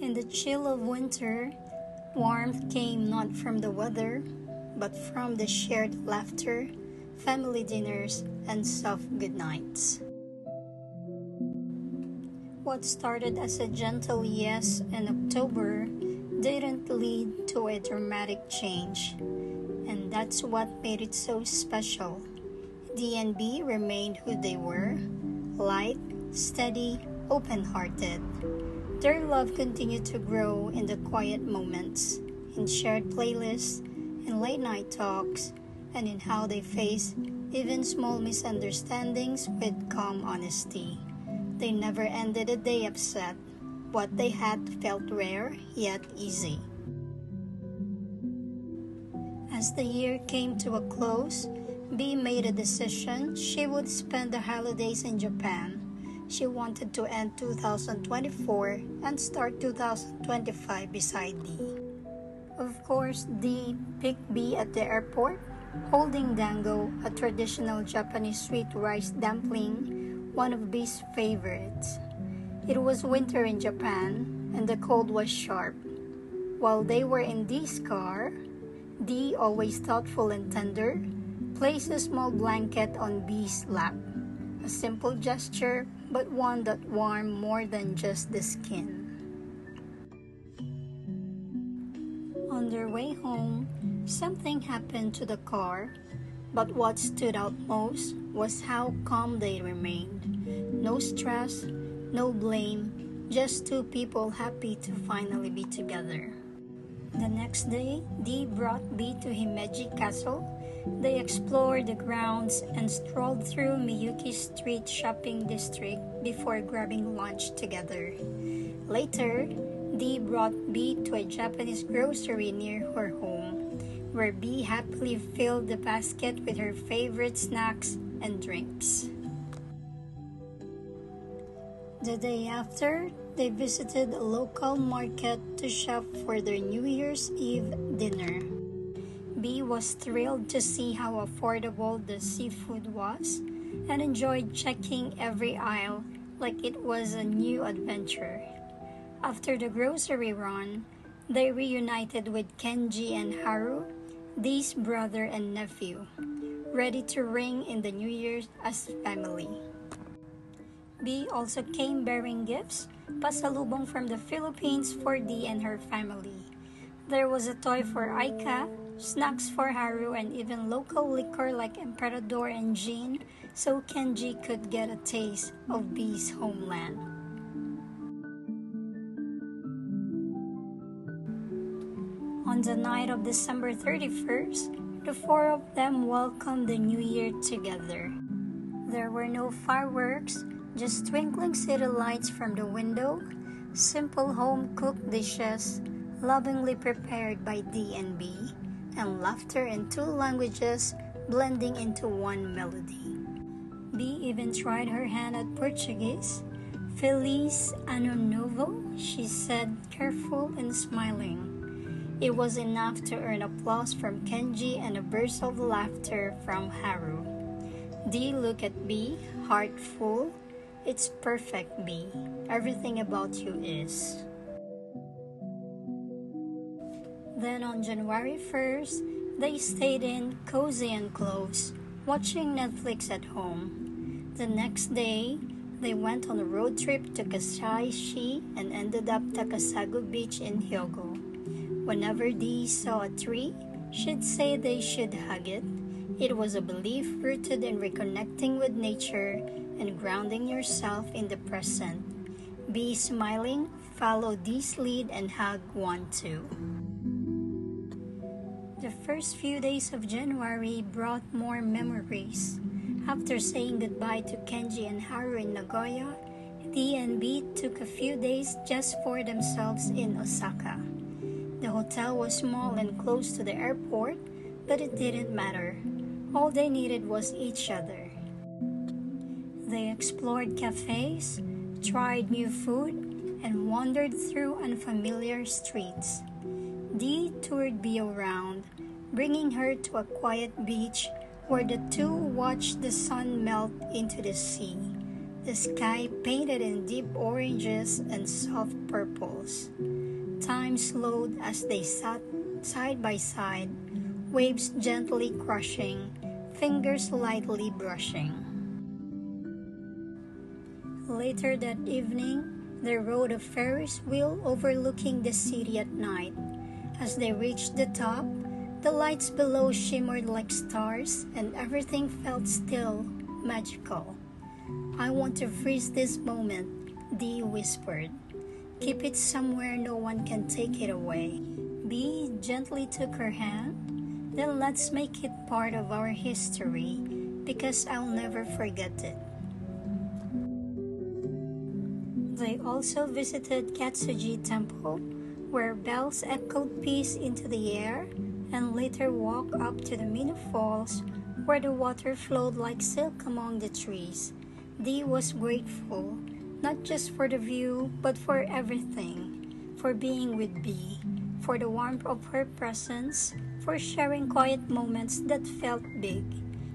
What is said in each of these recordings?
In the chill of winter, warmth came not from the weather, but from the shared laughter, family dinners, and soft goodnights. What started as a gentle yes in October didn't lead to a dramatic change, and that's what made it so special. DNB remained who they were, light, steady, open-hearted. Their love continued to grow in the quiet moments, in shared playlists, in late-night talks, and in how they faced even small misunderstandings with calm honesty. They never ended a day upset. What they had felt rare yet easy. As the year came to a close, B made a decision she would spend the holidays in Japan. She wanted to end 2024 and start 2025 beside D. Of course, D picked B at the airport, holding dango, a traditional Japanese sweet rice dumpling, one of B's favorites. It was winter in Japan, and the cold was sharp. While they were in D's car, D, always thoughtful and tender, placed a small blanket on B's lap. A simple gesture, but one that warmed more than just the skin. On their way home, something happened to the car, but what stood out most was how calm they remained. No stress, no blame, just two people happy to finally be together. The next day, D brought B to Himeji Castle. They explored the grounds and strolled through Miyuki Street shopping district before grabbing lunch together. Later, D brought B to a Japanese grocery near her home, where B happily filled the basket with her favorite snacks and drinks. The day after, they visited a local market to shop for their New Year's Eve dinner. B was thrilled to see how affordable the seafood was and enjoyed checking every aisle like it was a new adventure. After the grocery run, they reunited with Kenji and Haru, D's brother and nephew, ready to ring in the New Year's as family. B also came bearing gifts, pasalubong from the Philippines for D and her family. There was a toy for Aika, snacks for Haru, and even local liquor like Emperador and Gin, so Kenji could get a taste of B's homeland. On the night of December 31st, the four of them welcomed the new year together. There were no fireworks, just twinkling city lights from the window, simple home-cooked dishes, lovingly prepared by D and B, and laughter in two languages blending into one melody. B even tried her hand at Portuguese. Feliz Ano Novo, she said, careful and smiling. It was enough to earn applause from Kenji and a burst of laughter from Haru. D looked at B, heart full. It's perfect, B. Everything about you is. Then on January 1st, they stayed in, cozy and close, watching Netflix at home. The next day, they went on a road trip to Kasaishi and ended up Takasago Beach in Hyogo. Whenever D saw a tree, she'd say they should hug it. It was a belief rooted in reconnecting with nature and grounding yourself in the present. B, smiling, followed D's lead and hugged one too. The first few days of January brought more memories. After saying goodbye to Kenji and Haru in Nagoya, D and B took a few days just for themselves in Osaka. The hotel was small and close to the airport, but it didn't matter. All they needed was each other. They explored cafes, tried new food, and wandered through unfamiliar streets. D toured B around, bringing her to a quiet beach where the two watched the sun melt into the sea, the sky painted in deep oranges and soft purples. Time slowed as they sat side by side, waves gently crushing, fingers lightly brushing. Later that evening, they rode a Ferris wheel overlooking the city at night. As they reached the top, the lights below shimmered like stars and everything felt still, magical. "I want to freeze this moment," Dee whispered. "Keep it somewhere no one can take it away." Bee gently took her hand. "Then let's make it part of our history, because I'll never forget it." They also visited Katsuji Temple, where bells echoed peace into the air, and later walked up to the Minu Falls, where the water flowed like silk among the trees. Dee was grateful, not just for the view, but for everything, for being with Bee, for the warmth of her presence, for sharing quiet moments that felt big.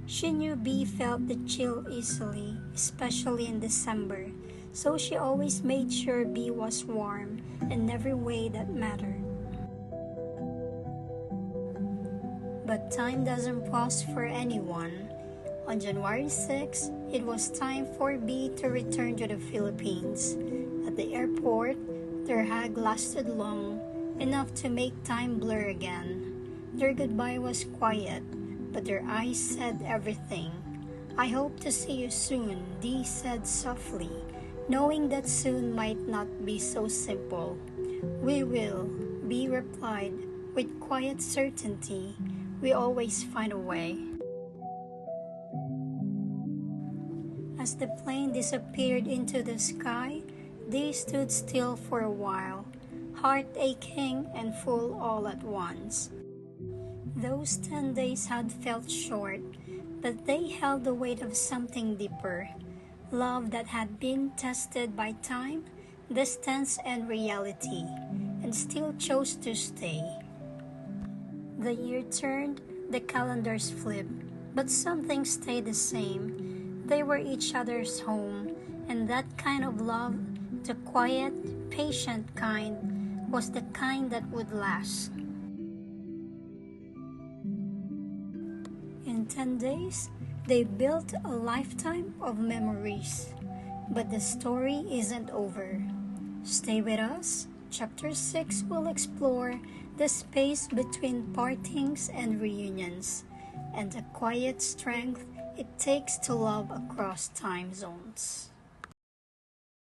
She knew Bee felt the chill easily, especially in December, so she always made sure Bee was warm in every way that mattered. But time doesn't pause for anyone. On January 6, it was time for Bee to return to the Philippines. At the airport, their hug lasted long, enough to make time blur again. Their goodbye was quiet, but their eyes said everything. "I hope to see you soon," Dee said softly, knowing that soon might not be so simple. "We will," Bee replied with quiet certainty. "We always find a way." As the plane disappeared into the sky, Dee stood still for a while, heart aching and full all at once. Those 10 days had felt short, but they held the weight of something deeper. Love that had been tested by time, distance, and reality, and still chose to stay. The year turned, the calendars flipped, but something stayed the same. They were each other's home, and that kind of love, the quiet, patient kind, was the kind that would last. In 10 days, they built a lifetime of memories. But the story isn't over. Stay with us. Chapter 6 will explore the space between partings and reunions, and the quiet strength it takes to love across time zones.